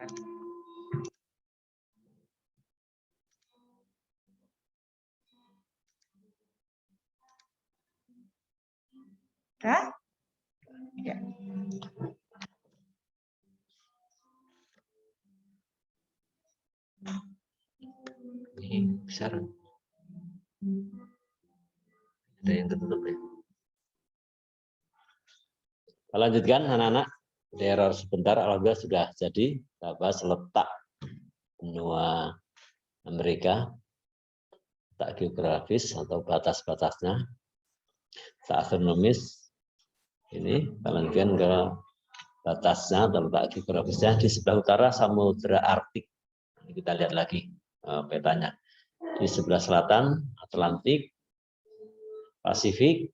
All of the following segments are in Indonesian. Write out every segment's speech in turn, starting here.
Hah? Ya. Ini besar. Ada yang tertutup ya. Kita lanjutkan anak-anak. Di error sebentar, alhamdulillah sudah jadi. Kita bahas letak benua Amerika, letak geografis atau batas-batasnya, letak astronomis. Ini kita lanjutkan ke batasnya atau letak geografisnya di sebelah utara Samudra Arktik. Kita lihat lagi petanya. Di sebelah selatan Atlantik, Pasifik,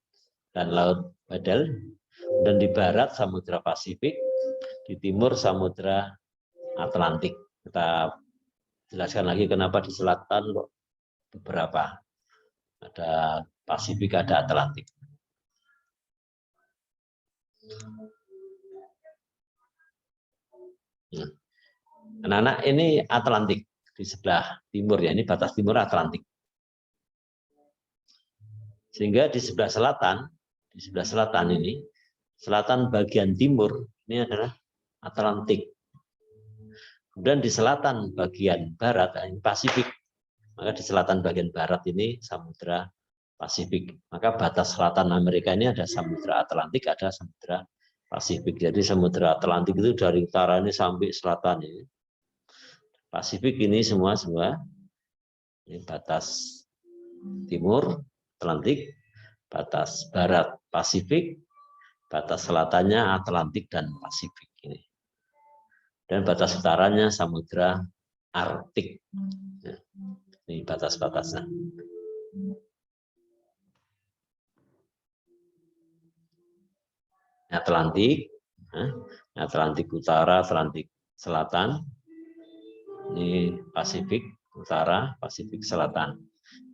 dan Laut Weddell. Dan di barat Samudra Pasifik, di timur Samudra Atlantik. Kita jelaskan lagi kenapa di selatan kok beberapa. Ada Pasifik, ada Atlantik. Anak-anak, ini Atlantik di sebelah timur ya, ini batas timur Atlantik. Sehingga di sebelah selatan ini, selatan bagian timur ini adalah Atlantik. Kemudian di selatan bagian barat ini Pasifik. Maka di selatan bagian barat ini Samudra Pasifik. Maka batas selatan Amerika ini ada Samudra Atlantik, ada Samudra Pasifik. Jadi Samudra Atlantik itu dari utara ini sampai selatan ini. Pasifik ini semua ini batas timur Atlantik, batas barat Pasifik, batas selatannya Atlantik dan Pasifik ini. Dan batas utaranya Samudra Arktik. Ini batas-batasnya. Atlantik, Atlantik Utara, Atlantik Selatan. Ini Pasifik Utara, Pasifik Selatan.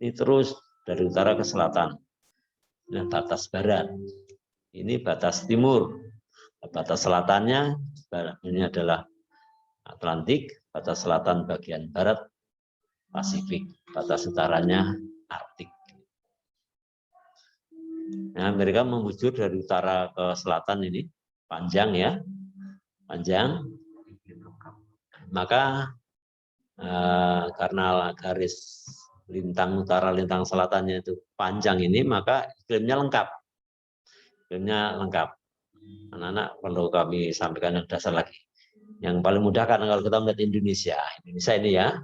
Ini terus dari utara ke selatan. Ini batas barat. Ini batas timur. Batas selatannya ini adalah Atlantik, batas selatan bagian barat Pasifik, batas utaranya Arktik. Nah, mereka membujur dari utara ke selatan ini panjang ya, panjang. Maka karena garis lintang utara, lintang selatannya itu panjang ini, maka iklimnya lengkap. Iklimnya lengkap. Anak-anak perlu kami sampaikan yang dasar lagi. Yang paling mudah kan kalau kita melihat Indonesia ini ya,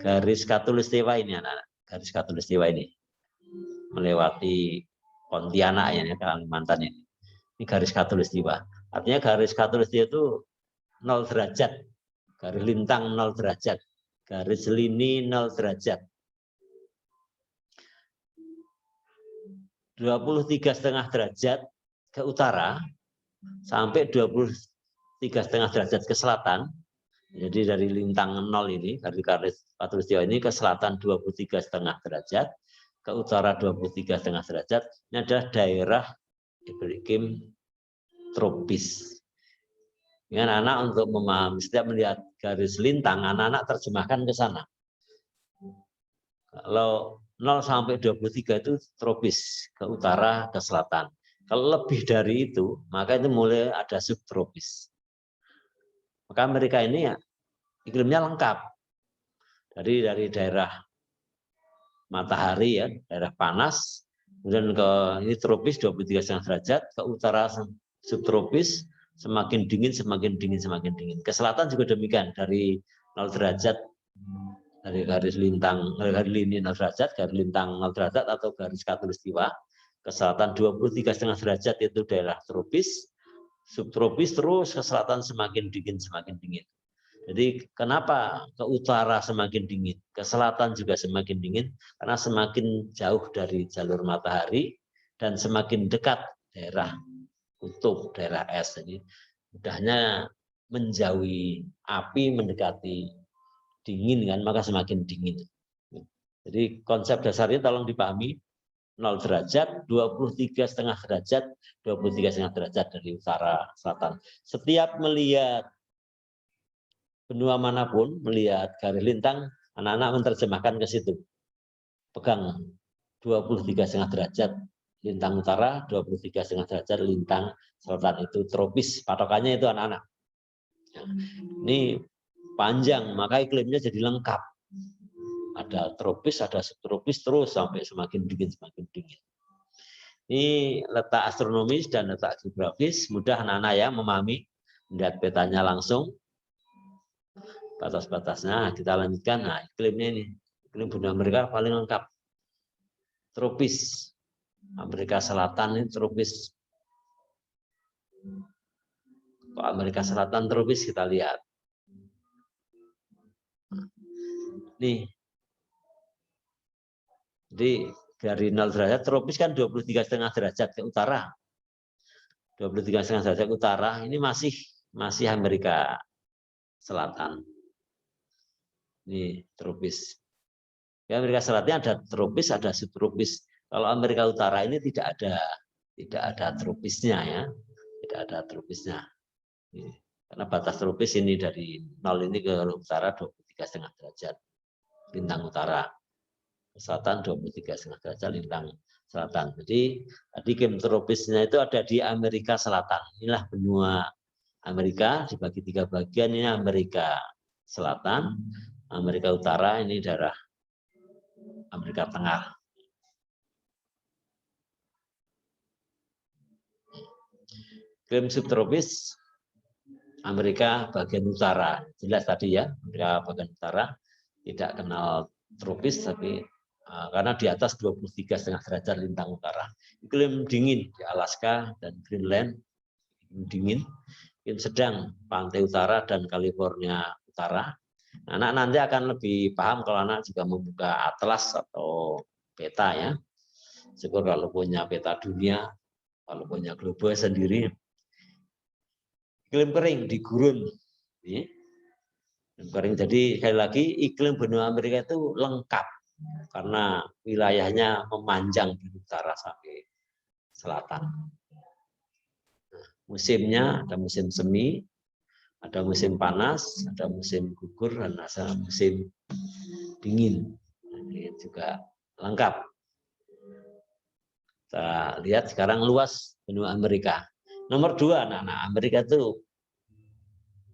garis khatulistiwa ini anak-anak, garis khatulistiwa ini melewati Pontianak ya, Kalimantan ini. Ini garis khatulistiwa. Artinya garis khatulistiwa itu 0 derajat. Garis lintang 0 derajat. Garis lini 0 derajat. 23,5 derajat ke utara sampai 23,5 derajat ke selatan. Jadi dari lintang 0 ini, dari garis khatulistiwa ini ke selatan 23,5 derajat, ke utara 23,5 derajat. Ini adalah daerah iklim tropis. Dengan anak untuk memahami, setiap melihat garis lintang, anak-anak terjemahkan ke sana. Kalau 0 sampai 23 itu tropis, ke utara, ke selatan. Kalau lebih dari itu, maka itu mulai ada subtropis. Maka mereka ini ya iklimnya lengkap. Dari daerah matahari ya, daerah panas, kemudian ke ini tropis 23,5 derajat, ke utara subtropis, semakin dingin, semakin dingin, semakin dingin. Ke selatan juga demikian, dari 0 derajat, dari garis lintang, garis lini 0 derajat, garis lintang 0 derajat atau garis khatulistiwa. Ke selatan 23,5 derajat itu daerah tropis, subtropis, terus ke selatan semakin dingin, semakin dingin. Jadi kenapa ke utara semakin dingin, ke selatan juga semakin dingin, karena semakin jauh dari jalur matahari dan semakin dekat daerah kutub, daerah es. Jadi mudahnya menjauhi api, mendekati dingin kan, maka semakin dingin. Jadi konsep dasarnya tolong dipahami, 0 derajat, 23,5 derajat, 23,5 derajat dari utara selatan. Setiap melihat benua manapun melihat garis lintang, anak-anak menerjemahkan ke situ. Pegang 23,5 derajat lintang utara, 23,5 derajat lintang selatan, itu tropis. Patokannya itu anak-anak. Ini panjang, maka iklimnya jadi lengkap. Ada tropis, ada subtropis, terus sampai semakin dingin, semakin dingin. Ini letak astronomis dan letak geografis, mudah anak-anak ya memahami, melihat petanya langsung, batas-batasnya. Kita lanjutkan. Nah, iklimnya ini, iklim benua Amerika paling lengkap. Tropis. Amerika Selatan ini tropis. Kalau Amerika Selatan tropis, kita lihat. Nih. Jadi dari 0 derajat tropis kan 23,5 derajat ke utara. 23,5 derajat ke utara ini masih Amerika Selatan. Ini tropis. Ya, Amerika Selatan ada tropis, ada subtropis. Kalau Amerika Utara ini tidak ada tropisnya ya. Tidak ada tropisnya. Karena batas tropis ini dari 0 ini ke utara 23,5 derajat lintang utara. Selatan 23,5 derajat lintang selatan. Jadi iklim tropisnya itu ada di Amerika Selatan. Inilah benua Amerika dibagi 3 bagian. Ini Amerika Selatan, Amerika Utara, ini daerah Amerika Tengah. Iklim subtropis Amerika bagian utara. Jelas tadi ya, Amerika bagian utara tidak kenal tropis, tapi karena di atas 23,5 derajat lintang utara. Iklim dingin di Alaska dan Greenland, dingin. Iklim sedang pantai utara dan California utara. Anak nanti akan lebih paham kalau anak juga membuka atlas atau peta ya. Syukur kalau punya peta dunia, kalau punya global sendiri. Iklim kering di gurun. Iklim kering. Jadi sekali lagi iklim benua Amerika itu lengkap karena wilayahnya memanjang dari utara sampai selatan. Musimnya ada musim semi, ada musim panas, ada musim gugur, dan ada musim dingin. Ini juga lengkap. Kita lihat sekarang luas benua Amerika. Nomor 2, anak-anak, Amerika itu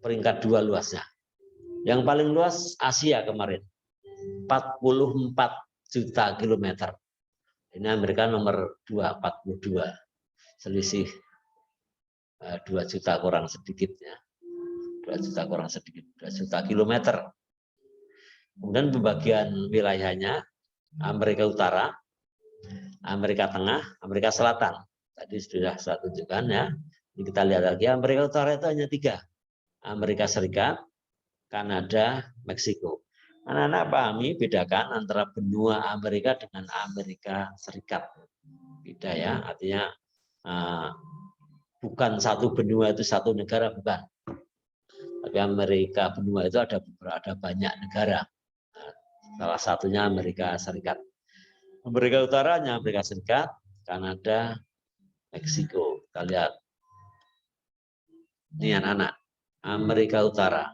peringkat 2 luasnya. Yang paling luas Asia kemarin, 44 juta kilometer. Ini Amerika nomor 2, 42. Selisih 2 juta kurang sedikit ya. 2 juta kurang sedikit, 2 juta kilometer. Kemudian pembagian wilayahnya Amerika Utara, Amerika Tengah, Amerika Selatan. Tadi sudah saya tunjukkan ya. Ini kita lihat lagi, Amerika Utara itu hanya 3. Amerika Serikat, Kanada, Meksiko. Anak-anak pahami, bedakan antara benua Amerika dengan Amerika Serikat. Beda ya, artinya bukan satu benua itu satu negara, bukan. Tapi Amerika benua itu ada banyak negara. Salah satunya Amerika Serikat. Amerika Utara hanya Amerika Serikat, Kanada, Meksiko. Kita lihat. Ini anak-anak. Amerika Utara,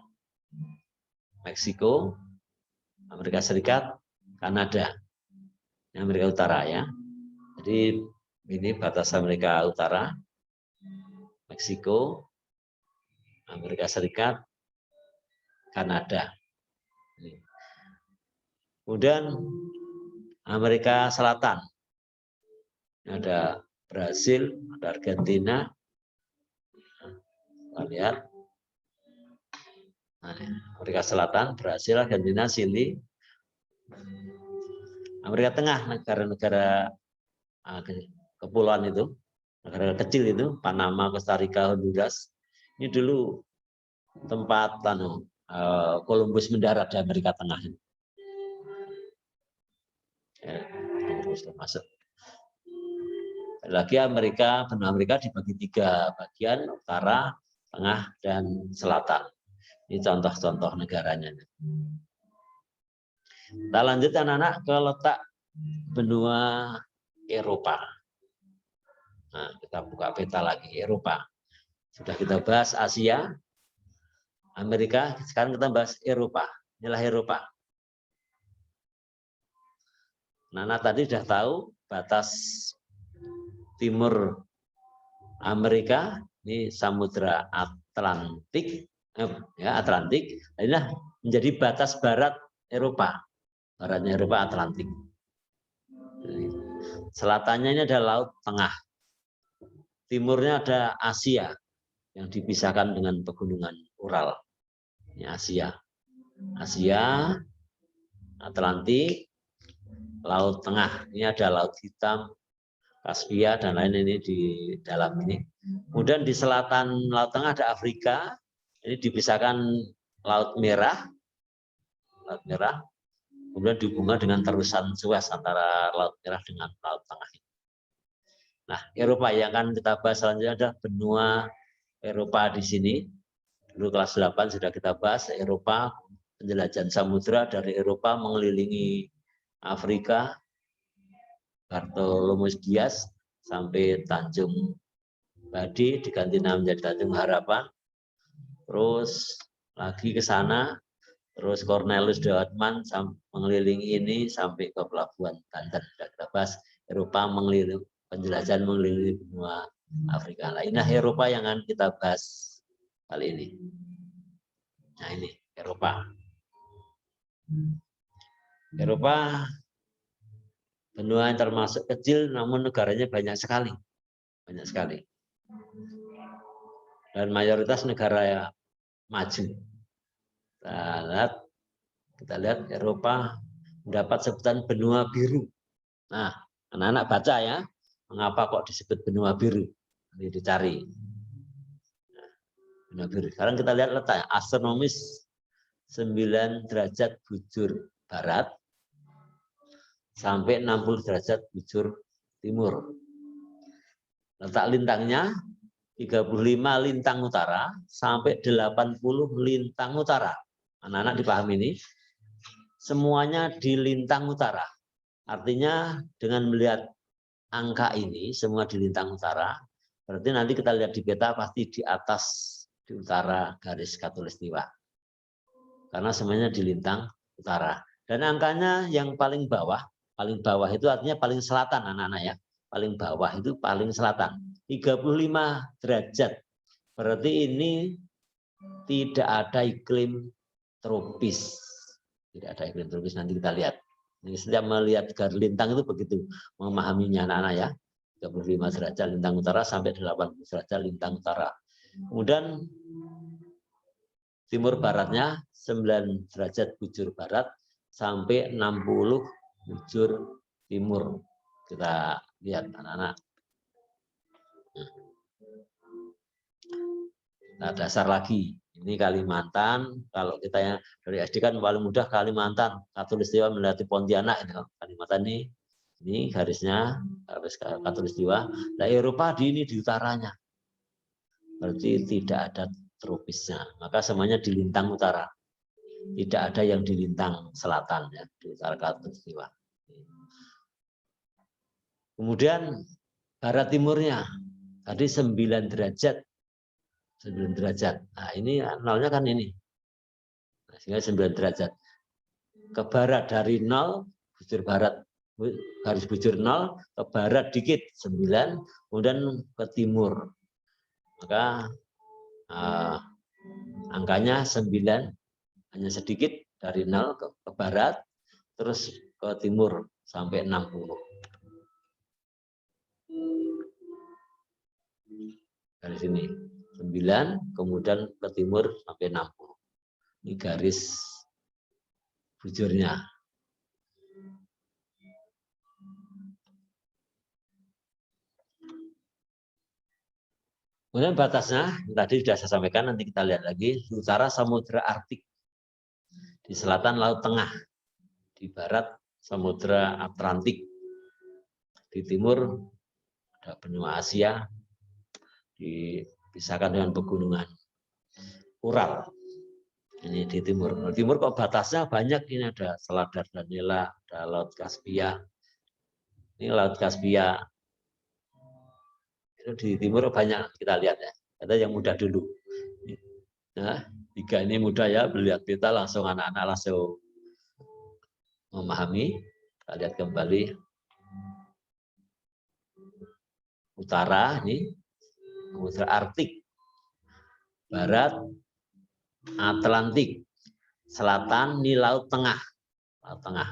Meksiko, Amerika Serikat, Kanada. Ini Amerika Utara ya. Jadi ini batas Amerika Utara, Meksiko, Amerika Serikat, Kanada. Kemudian Amerika Selatan. Ada Brasil, ada Argentina. Kita lihat. Amerika Selatan, Brasil, Argentina, Chili. Amerika Tengah, negara-negara kepulauan itu, negara kecil itu, Panama, Costa Rica, Honduras. Ini dulu tempat Columbus mendarat di Amerika Tengah. Ya, masuk. Lagi benua Amerika dibagi 3 bagian, utara, tengah, dan selatan. Ini contoh-contoh negaranya. Kita lanjut anak-anak ke letak benua Eropa. Nah, kita buka peta lagi Eropa. Sudah kita bahas Asia, Amerika, sekarang kita bahas Eropa. Inilah Eropa. Nana tadi sudah tahu batas timur Amerika, ini Samudra Atlantik, ya Atlantik. Ini menjadi batas barat Eropa. Baratnya Eropa Atlantik. Selatannya ini ada Laut Tengah. Timurnya ada Asia yang dipisahkan dengan pegunungan Ural. Ini Asia. Asia, Atlantik, Laut Tengah. Ini ada Laut Hitam, Kaspia, dan lain ini di dalam ini. Kemudian di selatan Laut Tengah ada Afrika. Ini dipisahkan Laut Merah. Laut Merah. Kemudian dihubungkan dengan terusan Suez antara Laut Merah dengan Laut Tengah. Nah, Eropa yang akan kita bahas selanjutnya adalah benua Eropa di sini. Dulu kelas 8 sudah kita bahas Eropa, penjelajahan samudra dari Eropa mengelilingi Afrika, Bartolomé Dias sampai Tanjung Badi, diganti nama menjadi Tanjung Harapan. Terus lagi ke sana, terus Cornelius de Houtman mengelilingi ini sampai ke Pelabuhan Banten. Sudah kita bahas Eropa mengelilingi, penjelajahan mengelilingi benua Afrika. Nah, ini Eropa yang akan kita bahas kali ini. Nah, ini Eropa. Eropa benua yang termasuk kecil, namun negaranya banyak sekali. Banyak sekali. Dan mayoritas negara yang maju. Kita lihat Eropa mendapat sebutan benua biru. Nah, anak-anak baca ya, mengapa kok disebut benua biru? Ini dicari. Benua biru. Sekarang kita lihat letaknya, astronomis 9 derajat bujur barat sampai 60 derajat bujur timur. Letak lintangnya 35 lintang utara sampai 80 lintang utara. Anak-anak dipahami ini? Semuanya di lintang utara. Artinya dengan melihat angka ini semua di lintang utara, berarti nanti kita lihat di peta pasti di atas, di utara garis khatulistiwa. Karena semuanya di lintang utara. Dan angkanya yang paling bawah itu artinya paling selatan anak-anak ya. Paling bawah itu paling selatan. 35 derajat. Berarti ini tidak ada iklim tropis. Tidak ada iklim tropis, nanti kita lihat. Ini setiap melihat garis lintang itu begitu memahaminya anak-anak ya. 35 derajat lintang utara sampai 80 derajat lintang utara. Kemudian timur baratnya 9 derajat bujur barat sampai 60 bujur timur. Kita lihat anak-anak. Nah, dasar lagi. Ini Kalimantan. Kalau kita yang dari SD kan paling mudah Kalimantan. Khatulistiwa melewati Pontianak. Kalimantan ini garisnya garis khatulistiwa. Nah, Eropa di utaranya. Berarti tidak ada tropisnya. Maka semuanya di lintang utara. Tidak ada yang di lintang selatan ya, di utara khatulistiwa. Kemudian barat timurnya tadi 9 derajat. 9 derajat. Nah, ini nolnya kan ini. Nah, sehingga 9 derajat. Ke barat dari 0, bujur barat, garis bujur 0, ke barat dikit 9, kemudian ke timur. Maka angkanya 9, hanya sedikit dari 0 ke barat, terus ke timur sampai 60. Dari sini. 9, kemudian ke timur sampai 60. Ini garis bujurnya. Kemudian batasnya, tadi sudah saya sampaikan, nanti kita lihat lagi. Di utara Samudra Arktik. Di selatan Laut Tengah. Di barat Samudra Atlantik. Di timur ada benua Asia. Dipisahkan dengan pegunungan Ural. Ini di timur. Di timur kok batasnya banyak. Ini ada Selat Dardanella, ada Laut Kaspia. Ini Laut Kaspia. Itu di timur banyak kita lihat ya. Ada yang mudah dulu. Nah, 3 ini mudah ya, melihat peta langsung anak-anak langsung memahami. Kita lihat kembali. Utara ini Samudra Arktik, barat Atlantik, selatan ini Laut Tengah. Laut Tengah.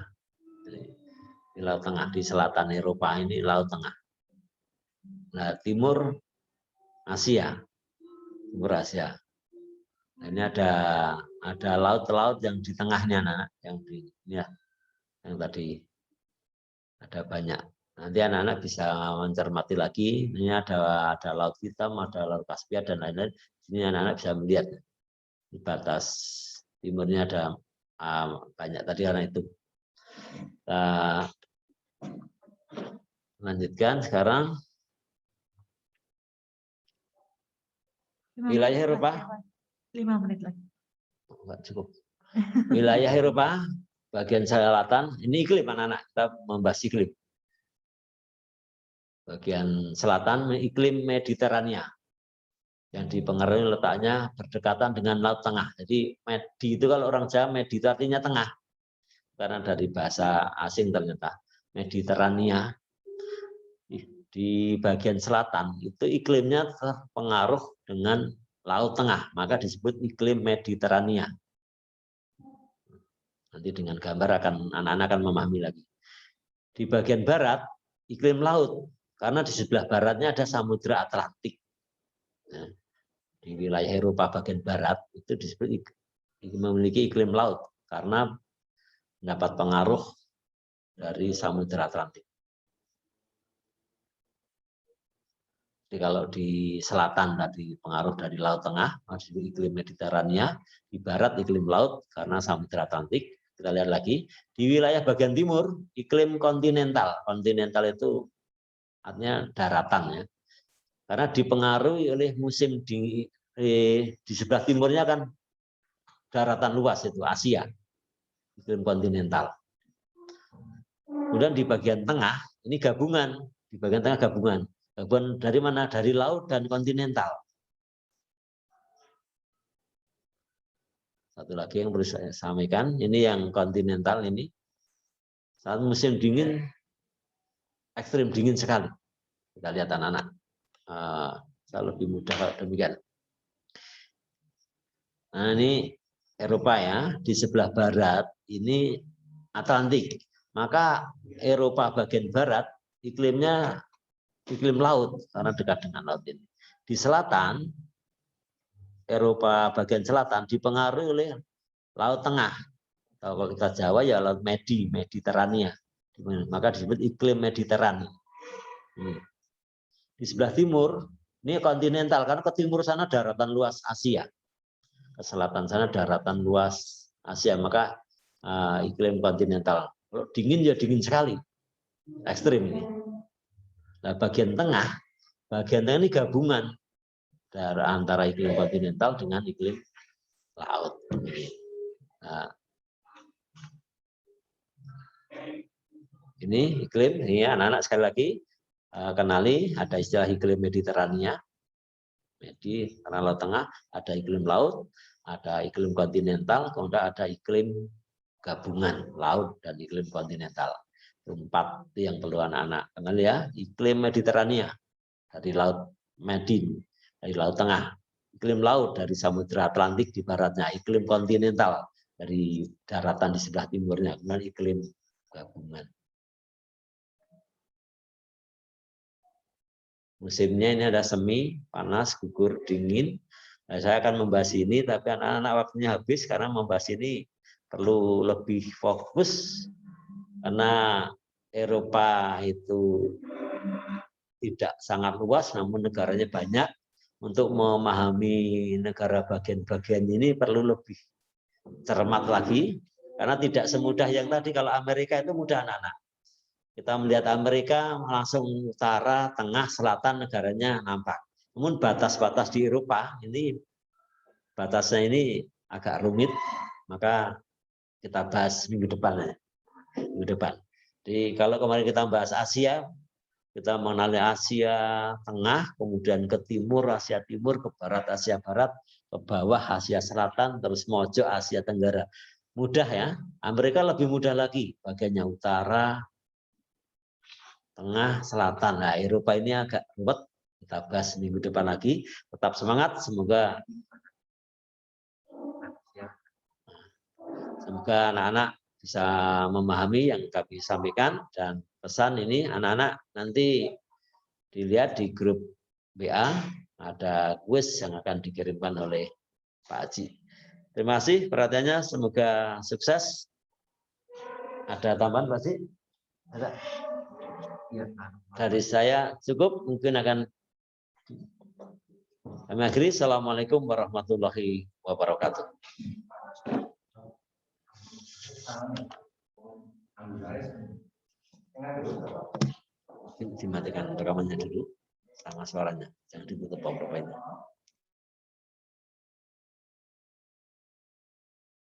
Di Laut Tengah, di selatan Eropa ini Laut Tengah. Nah, timur Asia. Timur Asia. Nah, ini ada laut-laut yang di tengahnya, anak, yang di ya, yang tadi ada banyak. Nanti anak-anak bisa mencermati lagi. Ini ada Laut Hitam, ada Laut Kaspia dan lain-lain. Sini anak-anak bisa melihat di batas timurnya ada banyak tadi karena itu. Kita lanjutkan sekarang. Wilayah Eropa. 5 menit lagi. Enggak cukup. Wilayah Eropa bagian selatan ini iklim anak-anak, kita membahas iklim. Bagian selatan iklim Mediterania yang dipengaruhi letaknya berdekatan dengan Laut Tengah. Jadi Medi itu kalau orang Jawa Medi itu artinya tengah, karena dari bahasa asing ternyata Mediterania. Di bagian selatan itu iklimnya terpengaruh dengan Laut Tengah, maka disebut iklim Mediterania. Nanti dengan gambar anak-anak akan memahami lagi. Di bagian barat iklim laut, karena di sebelah baratnya ada Samudra Atlantik. Nah, di wilayah Eropa bagian barat itu disebut memiliki iklim laut karena mendapat pengaruh dari Samudra Atlantik. Jadi kalau di selatan tadi pengaruh dari Laut Tengah, masih iklim Mediterania, di barat iklim laut karena Samudra Atlantik. Kita lihat lagi, di wilayah bagian timur iklim kontinental. Kontinental itu artinya daratan ya. Karena dipengaruhi oleh musim di sebelah timurnya kan daratan luas itu Asia, iklim kontinental. Kemudian di bagian tengah ini gabungan, di bagian tengah gabungan. Gabungan dari mana? Dari laut dan kontinental. Satu lagi yang perlu saya sampaikan, ini yang kontinental ini. Saat musim dingin, ekstrim dingin sekali. Kita lihat anak-anak. Saya lebih mudah kalau demikian. Nah ini Eropa ya, di sebelah barat ini Atlantik. Maka Eropa bagian barat iklimnya iklim laut karena dekat dengan laut ini. Di selatan, Eropa bagian selatan dipengaruhi oleh Laut Tengah. Atau kalau kita Jawa ya Laut Mediterania. Maka disebut iklim Mediterania. Di sebelah timur, ini kontinental karena ke timur sana daratan luas Asia. Ke selatan sana daratan luas Asia, maka iklim kontinental. Kalau dingin ya dingin sekali. Ekstrim ini. Nah, bagian tengah ini gabungan dari antara iklim kontinental dengan iklim laut. Nah, ini iklim, ini anak-anak sekali lagi kenali ada istilah iklim Mediterania. Jadi karena Laut Tengah ada iklim laut, ada iklim kontinental, kemudian ada iklim gabungan laut dan iklim kontinental. 4 yang perlu anak-anak kenal ya, iklim Mediterania dari Laut Medin, dari Laut Tengah, iklim laut dari Samudra Atlantik di baratnya, iklim kontinental dari daratan di sebelah timurnya, kemudian iklim gabungan. Musimnya ini ada semi, panas, gugur, dingin. Nah, saya akan membahas ini, tapi anak-anak waktunya habis karena membahas ini perlu lebih fokus karena Eropa itu tidak sangat luas, namun negaranya banyak. Untuk memahami negara bagian-bagian ini perlu lebih cermat lagi, karena tidak semudah yang tadi. Kalau Amerika itu mudah anak-anak. Kita melihat Amerika langsung utara, tengah, selatan negaranya nampak. Namun batas-batas di Eropa ini batasnya ini agak rumit, maka kita bahas minggu depan. Jadi kalau kemarin kita bahas Asia, kita mengenali Asia Tengah, kemudian ke timur Asia Timur, ke barat Asia Barat, ke bawah Asia Selatan, terus mojok Asia Tenggara. Mudah ya. Amerika lebih mudah lagi, bagiannya utara, tengah, selatan. Nah, Eropa ini agak ruwet. Kita bahas minggu depan lagi. Tetap semangat. Semoga anak-anak bisa memahami yang kami sampaikan. Dan pesan ini anak-anak nanti dilihat di grup WA. Ada kuis yang akan dikirimkan oleh Pak Haji. Terima kasih perhatiannya. Semoga sukses. Ada tambahan Pak Haji? Ada? Dari saya cukup, mungkin akan kami akhiri. Assalamualaikum warahmatullahi wabarakatuh. Dimatikan rekamannya dulu sama suaranya, jangan ditutup PowerPoint-nya.